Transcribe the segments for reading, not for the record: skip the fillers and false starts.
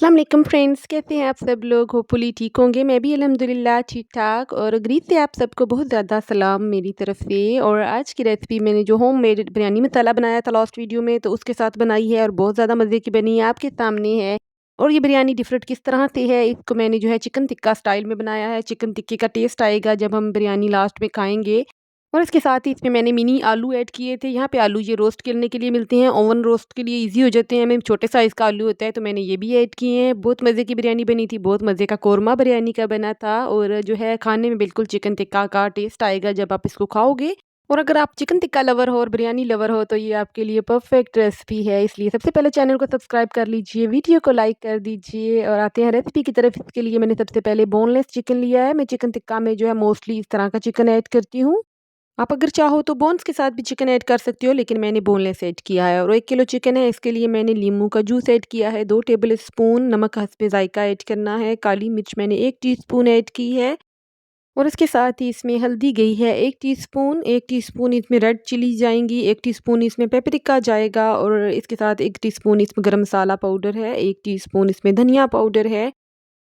अस्सलाम वालेकुम फ्रेंड्स, कैसे हैं आप सब लोग? होपफुली ठीक होंगे। मैं भी अल्हम्दुलिल्लाह ठीक-ठाक और ग्रीस से आप सबको बहुत ज़्यादा सलाम मेरी तरफ से। और आज की रेसिपी मैंने जो होममेड बिरयानी मसाला बनाया था लास्ट वीडियो में, तो उसके साथ बनाई है और बहुत ज़्यादा मज़े की बनी है, आपके सामने है। और ये बिरयानी डिफरेंट किस तरह से है, इसको मैंने जो है चिकन टिक्का स्टाइल में बनाया है। चिकन टिक्के का टेस्ट आएगा जब हम बिरयानी लास्ट में खाएँगे। और इसके साथ ही इसमें मैंने मिनी आलू ऐड किए थे। यहाँ पे आलू ये रोस्ट करने के लिए मिलते हैं, ओवन रोस्ट के लिए ईज़ी हो जाते हैं। हमें छोटे साइज़ का आलू होता है, तो मैंने ये भी ऐड किए हैं। बहुत मज़े की बिरयानी बनी थी, बहुत मज़े का कोरमा बिरयानी का बना था और जो है खाने में बिल्कुल चिकन टिक्का का टेस्ट आएगा जब आप इसको खाओगे। और अगर आप चिकन टिक्का लवर हो और बिरयानी लवर हो, तो ये आपके लिए परफेक्ट रेसिपी है। इसलिए सबसे पहले चैनल को सब्सक्राइब कर लीजिए, वीडियो को लाइक कर दीजिए और आते हैं रेसिपी की तरफ। इसके लिए मैंने सबसे पहले बोनलेस चिकन लिया है। मैं चिकन टिक्का में जो है मोस्टली इस तरह का चिकन ऐड करती हूँ। आप अगर चाहो तो बोन्स के साथ भी चिकन ऐड कर सकती हो, लेकिन मैंने बोनलेस ऐड किया है। और 1 किलो चिकन है, इसके लिए मैंने नींबू का जूस ऐड किया है। 2 टेबल स्पून नमक हस्बे ज़ायका ऐड करना है। काली मिर्च मैंने 1 टीस्पून ऐड की है और इसके साथ ही इसमें हल्दी गई है 1 टीस्पून। 1 टीस्पून इसमें रेड चिली जाएँगी, 1 टीस्पून इसमें पेपरिका जाएगा और इसके साथ 1 टीस्पून इसमें गरम मसाला पाउडर है, 1 टीस्पून इसमें धनिया पाउडर है।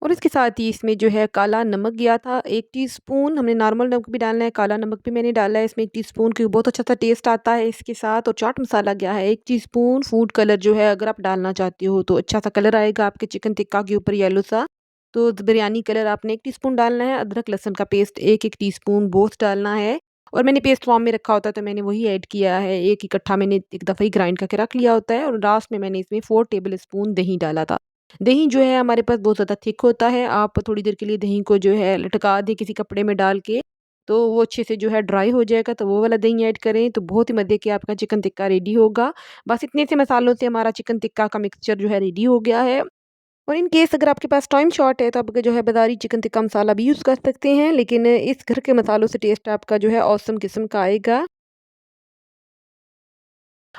और इसके साथ ही इसमें जो है काला नमक गया था 1 टीस्पून। हमने नॉर्मल नमक भी डालना है, काला नमक भी मैंने डाला है इसमें 1 टीस्पून, क्योंकि बहुत अच्छा सा टेस्ट आता है इसके साथ। और चाट मसाला गया है 1 टीस्पून। फूड कलर जो है अगर आप डालना चाहते हो तो अच्छा सा कलर आएगा आपके चिकन टिक्का के ऊपर येलो सा, तो बिरयानी कलर आपने 1 टीस्पून डालना है। अदरक लहसुन का पेस्ट 1-1 टीस्पून बोथ डालना है। और मैंने पेस्ट फॉर्म में रखा होता है तो मैंने वही ऐड किया है। एक इकट्ठा मैंने एक दफ़ा ही ग्राइंड करके रख लिया होता है। और लास्ट में मैंने इसमें 4 टेबल स्पून दही डाला था। दही जो है हमारे पास बहुत ज़्यादा थिक होता है। आप थोड़ी देर के लिए दही को जो है लटका दें किसी कपड़े में डाल के, तो वो अच्छे से जो है ड्राई हो जाएगा, तो वो वाला दही ऐड करें तो बहुत ही मज़े के आपका चिकन टिक्का रेडी होगा। बस इतने से मसालों से हमारा चिकन टिक्का का मिक्सचर जो है रेडी हो गया है। और इन केस अगर आपके पास टाइम शॉर्ट है, तो आप जो है बाज़ारी चिकन टिक्का मसाला भी यूज़ कर सकते हैं, लेकिन इस घर के मसालों से टेस्ट आपका जो है ऑसम किस्म का आएगा।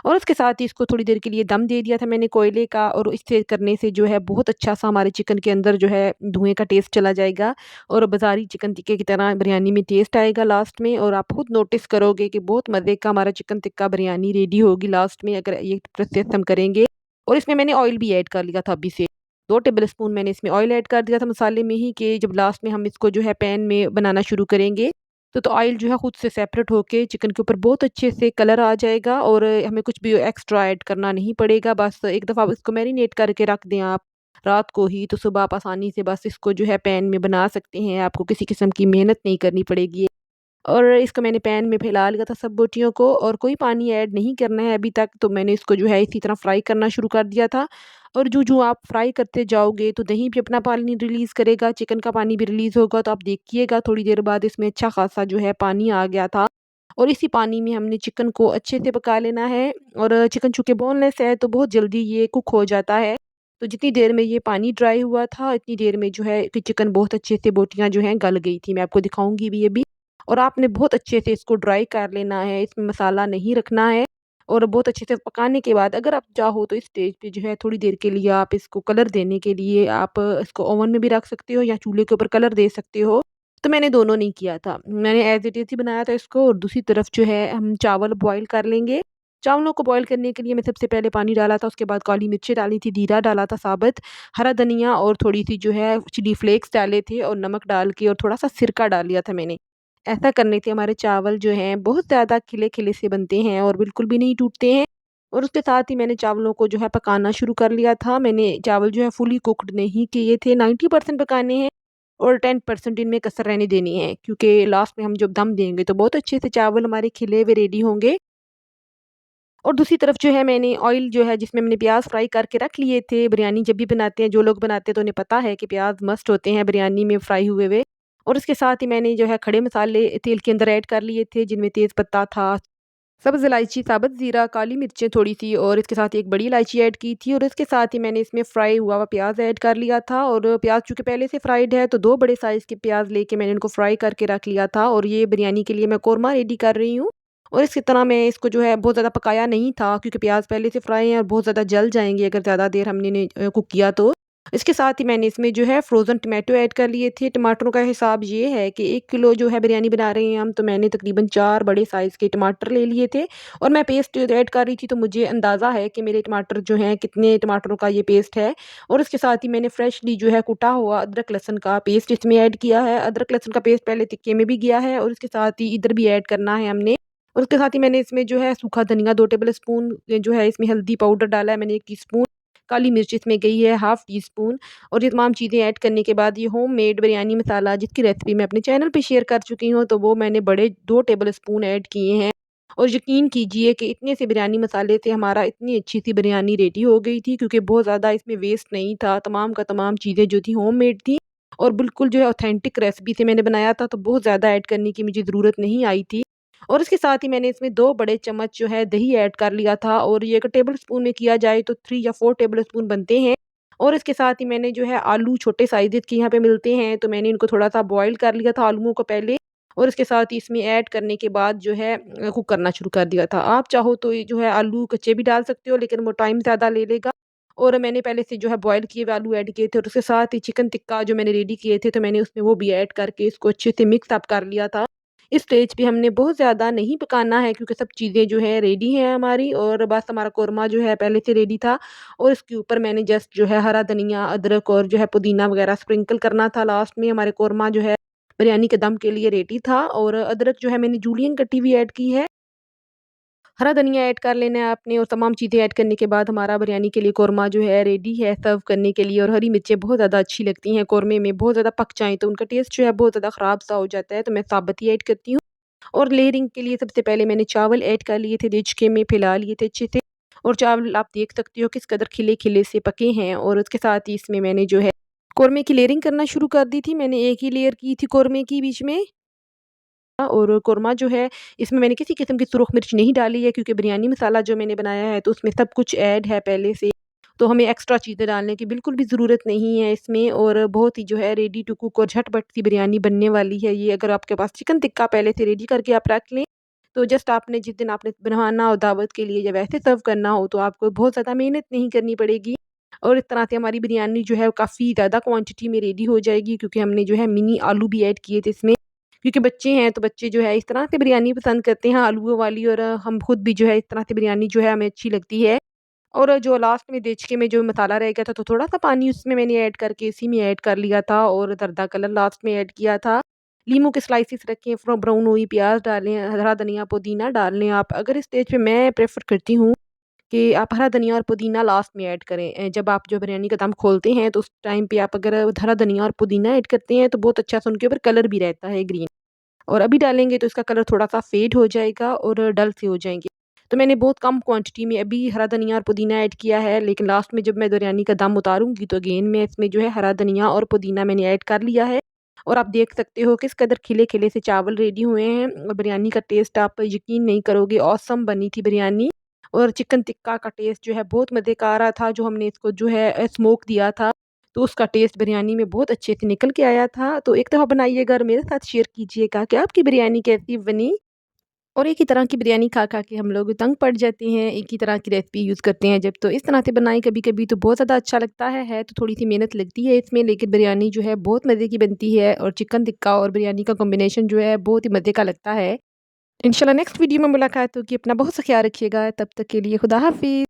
और उसके साथ ही इसको थोड़ी देर के लिए दम दे दिया था मैंने कोयले का, और इससे करने से जो है बहुत अच्छा-सा हमारे चिकन के अंदर जो है धुएँ का टेस्ट चला जाएगा और बाज़ारी चिकन टिक्के की तरह बिरयानी में टेस्ट आएगा लास्ट में। और आप खुद नोटिस करोगे कि बहुत मज़े का हमारा चिकन टिक्का बिरयानी रेडी होगी लास्ट में, अगर ये प्रोसेस हम करेंगे। और इसमें मैंने ऑयल भी ऐड कर लिया था अभी से। 2 टेबल स्पून मैंने इसमें ऑयल ऐड कर दिया था मसाले में ही, कि जब लास्ट में हम इसको जो है पैन में बनाना शुरू करेंगे, तो ऑयल जो है खुद से सेपरेट होके चिकन के ऊपर बहुत अच्छे से कलर आ जाएगा और हमें कुछ भी एक्स्ट्रा ऐड करना नहीं पड़ेगा। बस एक दफ़ा आप इसको मैरिनेट करके रख दें आप रात को ही, तो सुबह आप आसानी से बस इसको जो है पैन में बना सकते हैं। आपको किसी किस्म की मेहनत नहीं करनी पड़ेगी। और इसको मैंने पैन में फैला लिया था सब बोटियों को, और कोई पानी ऐड नहीं करना है अभी तक। तो मैंने इसको जो है इसी तरह फ्राई करना शुरू कर दिया था। और जो आप फ्राई करते जाओगे तो दही भी अपना पानी रिलीज़ करेगा, चिकन का पानी भी रिलीज़ होगा। तो आप देखिएगा थोड़ी देर बाद इसमें अच्छा खासा जो है पानी आ गया था। और इसी पानी में हमने चिकन को अच्छे से पका लेना है। और चिकन चूँकि बोनलेस है तो बहुत जल्दी ये कुक हो जाता है। तो जितनी देर में ये पानी ड्राई हुआ था, इतनी देर में जो है कि चिकन बहुत अच्छे से बोटियाँ जो हैं गल गई थी। मैं आपको दिखाऊँगी भी अभी। और आपने बहुत अच्छे से इसको ड्राई कर लेना है, इसमें मसाला नहीं रखना है। और बहुत अच्छे से पकाने के बाद अगर आप चाहो तो इस स्टेज पे जो है थोड़ी देर के लिए आप इसको कलर देने के लिए आप इसको ओवन में भी रख सकते हो या चूल्हे के ऊपर कलर दे सकते हो। तो मैंने दोनों नहीं किया था। मैंने एज़ इट इज़ ही बनाया था इसको। और दूसरी तरफ जो है हम चावल बॉयल कर लेंगे। चावलों को बॉयल करने के लिए मैं सबसे पहले पानी डाला था, उसके बाद काली मिर्चें डाली थी, जीरा डाला था साबुत, हरा धनिया और थोड़ी-सी जो है चिली फ्लेक्स डाले थे और नमक डाल के और थोड़ा-सा सिरका डाल लिया था मैंने। ऐसा करने से हमारे चावल जो हैं बहुत ज़्यादा खिले-खिले से बनते हैं और बिल्कुल भी नहीं टूटते हैं। और उसके साथ ही मैंने चावलों को जो है पकाना शुरू कर लिया था। मैंने चावल जो है फुली कुक्ड नहीं किए थे, 90% पकाने हैं और 10% इनमें कसर रहने देनी है, क्योंकि लास्ट में हम जब दम देंगे तो बहुत अच्छे से चावल हमारे खिले हुए रेडी होंगे। और दूसरी तरफ जो है मैंने ऑयल जो है जिसमें मैंने प्याज़ फ्राई करके रख लिए थे। बिरयानी जब भी बनाते हैं, जो लोग बनाते हैं तो उन्हें पता है कि प्याज़ मस्ट होते हैं बिरयानी में फ्राई हुए हुए। और उसके साथ ही मैंने जो है खड़े मसाले तेल के अंदर ऐड कर लिए थे, जिनमें तेज़ पत्ता था, सब्ज़ इलायची, साबुत ज़ीरा, काली मिर्चें थोड़ी-सी और इसके साथ एक बड़ी इलायची ऐड की थी। और इसके साथ ही मैंने इसमें फ्राई हुआ हुआ प्याज़ ऐड कर लिया था। और प्याज़ चूँकि पहले से फ्राइड है, तो 2 बड़े साइज़ के प्याज़ लेके मैंने इनको फ्राई करके रख लिया था। और ये बिरयानी के लिए मैं कोरमा रेडी कर रही हूँ। और इसी तरह मैं इसको जो है बहुत ज़्यादा पकाया नहीं था, क्योंकि प्याज़ पहले से फ्राई हैं और बहुत ज़्यादा जल जाएँगे अगर ज़्यादा देर हमने इन्हें कुक किया तो। इसके साथ ही मैंने इसमें जो है फ्रोज़न टमाटो ऐड कर लिए थे। टमाटरों का हिसाब ये है कि 1 किलो जो है बिरयानी बना रहे हैं हम, तो मैंने तकरीबन 4 बड़े साइज़ के टमाटर ले लिए थे और मैं पेस्ट ऐड कर रही थी, तो मुझे अंदाज़ा है कि मेरे टमाटर जो हैं कितने टमाटरों का ये पेस्ट है। और इसके साथ ही मैंने फ्रेशली जो है कुटा हुआ अदरक लहसुन का पेस्ट इसमें ऐड किया है। अदरक लहसुन का पेस्ट पहले टिक्के में भी गया है और इसके साथ ही इधर भी ऐड करना है हमने। और उसके साथ ही मैंने इसमें जो है सूखा धनिया 2 टेबल स्पून जो है इसमें हल्दी पाउडर डाला है मैंने 1 टीस्पून, काली मिर्च इसमें गई है हाफ़ टी स्पून। और ये तमाम चीज़ें ऐड करने के बाद ये होममेड बिरयानी मसाला जिसकी रेसिपी मैं अपने चैनल पे शेयर कर चुकी हूँ, तो वो मैंने बड़े 2 टेबल स्पून ऐड किए हैं। और यकीन कीजिए कि इतने से बिरयानी मसाले से हमारा इतनी अच्छी-सी बिरयानी रेडी हो गई थी, क्योंकि बहुत ज़्यादा इसमें वेस्ट नहीं था, तमाम का तमाम चीज़ें जो थी होममेड थी और बिल्कुल जो है ऑथेंटिक रेसिपी से मैंने बनाया था, तो बहुत ज़्यादा ऐड करने की मुझे ज़रूरत नहीं आई थी। और इसके साथ ही मैंने इसमें 2 बड़े चम्मच जो है दही ऐड कर लिया था और ये अगर टेबल स्पून में किया जाए तो 3 या 4 टेबल स्पून बनते हैं। और इसके साथ ही मैंने जो है आलू छोटे साइज़ के यहाँ पे मिलते हैं, तो मैंने इनको थोड़ा-सा बॉयल कर लिया था आलूओं को पहले और इसके साथ ही इसमें ऐड करने के बाद जो है कुक करना शुरू कर दिया था। आप चाहो तो ये जो है आलू कच्चे भी डाल सकते हो, लेकिन वो टाइम ज़्यादा ले लेगा। और मैंने पहले से जो है बॉयल किए हुए आलू ऐड किए थे और उसके साथ ही चिकन टिक्का जो मैंने रेडी किए थे, तो मैंने उसमें वो भी ऐड करके इसको अच्छे से मिक्स अप कर लिया था। इस स्टेज पे हमने बहुत ज़्यादा नहीं पकाना है, क्योंकि सब चीज़ें जो है रेडी हैं हमारी और बस हमारा कोरमा जो है पहले से रेडी था। और इसके ऊपर मैंने जस्ट जो है हरा धनिया, अदरक और जो है पुदीना वगैरह स्प्रिंकल करना था लास्ट में। हमारे कोरमा जो है बिरयानी के दम के लिए रेडी था और अदरक जो है मैंने जूलियन कटी हुई ऐड की है। हरा धनिया ऐड कर लेना है आपने और तमाम चीज़ें ऐड करने के बाद हमारा बिरयानी के लिए कोरमा जो है रेडी है सर्व करने के लिए। और हरी मिर्चें बहुत ज़्यादा अच्छी लगती हैं कोरमे में, बहुत ज़्यादा पक जाएँ तो उनका टेस्ट जो है बहुत ज़्यादा ख़राब सा हो जाता है, तो मैं साबुत ही ऐड करती हूँ। और लेयरिंग के लिए सबसे पहले मैंने चावल ऐड कर लिए थे, देचके में फैला लिए थे अच्छे से। और चावल आप देख सकते हो किस कदर खिले-खिले से पके हैं और उसके साथ ही इसमें मैंने जो है कोरमे की लेयरिंग करना शुरू कर दी थी। मैंने एक ही लेयर की थी कोरमे की बीच में। और कोरमा जो है इसमें मैंने किसी किस्म की सुरख मिर्च नहीं डाली है, क्योंकि बिरयानी मसाला जो मैंने बनाया है तो उसमें सब कुछ ऐड है पहले से। तो हमें एक्स्ट्रा चीज़ें डालने की बिल्कुल भी ज़रूरत नहीं है इसमें और बहुत ही जो है रेडी टू कुक और झटपट सी बिरयानी बनने वाली है ये। अगर आपके पास चिकन टिक्का पहले से रेडी करके आप रख लें, तो जस्ट आपने जिस दिन आपने बनवाना हो दावत के लिए या वैसे सर्व करना हो, तो आपको बहुत ज़्यादा मेहनत नहीं करनी पड़ेगी। और इस तरह से हमारी बिरयानी जो है वो काफ़ी ज़्यादा क्वांटिटी में रेडी हो जाएगी, क्योंकि हमने जो है मिनी आलू भी ऐड किए थे इसमें। क्योंकि बच्चे हैं तो बच्चे जो है इस तरह से बिरयानी पसंद करते हैं आलूओं वाली, और हम खुद भी जो है इस तरह से बिरयानी जो है हमें अच्छी लगती है। और जो लास्ट में देचके में जो मसाला रह गया था, तो थोड़ा-सा पानी उसमें मैंने ऐड करके इसी में ऐड कर लिया था और जर्दा कलर लास्ट में ऐड किया था। लीमू के स्लाइसेस रखे, ब्राउन हुई प्याज़ डालें, हरा धनिया, पुदीना डाल लें आप। अगर इस स्टेज पे मैं प्रेफ़र करती हूँ कि आप हरा धनिया और पुदीना लास्ट में ऐड करें। जब आप जो बिरयानी का दम खोलते हैं तो उस टाइम पे आप अगर हरा धनिया और पुदीना ऐड करते हैं, तो बहुत अच्छा-सा उनके ऊपर कलर भी रहता है ग्रीन। और अभी डालेंगे तो इसका कलर थोड़ा-सा फ़ेड हो जाएगा और डल से हो जाएँगे। तो मैंने बहुत कम क्वांटिटी में अभी हरा धनिया और पुदीना ऐड किया है, लेकिन लास्ट में जब मैं बिरयानी का दम उतारूँगी तो अगेन मैं इसमें जो है हरा धनिया और पुदीना मैंने ऐड कर लिया है। और आप देख सकते हो किस कदर खिले-खिले से चावल रेडी हुए हैं और बिरयानी का टेस्ट आप यकीन नहीं करोगे, ऑसम बनी थी बिरयानी। और चिकन टिक्का का टेस्ट जो है बहुत मज़े का आ रहा था, जो हमने इसको जो है स्मोक दिया था, तो उसका टेस्ट बिरयानी में बहुत अच्छे से निकल के आया था। तो एक दफ़ा बनाइएगा और मेरे साथ शेयर कीजिएगा कि आपकी बिरयानी कैसी बनी। और एक ही तरह की बिरयानी खा-खा के हम लोग तंग पड़ जाते हैं, एक ही तरह की रेसिपी यूज़ करते हैं जब, तो इस तरह से बनाएँ कभी-कभी तो बहुत ज़्यादा अच्छा लगता है तो थोड़ी-सी मेहनत लगती है इसमें, लेकिन बिरयानी जो है बहुत मज़े की बनती है और चिकन टिक्का और बिरयानी का कॉम्बिनेशन जो है बहुत ही मज़े का लगता है। इंशाल्लाह नेक्स्ट वीडियो में मुलाकात होगी। अपना बहुत सा ख्याल रखिएगा, तब तक के लिए खुदा हाफ़िज़।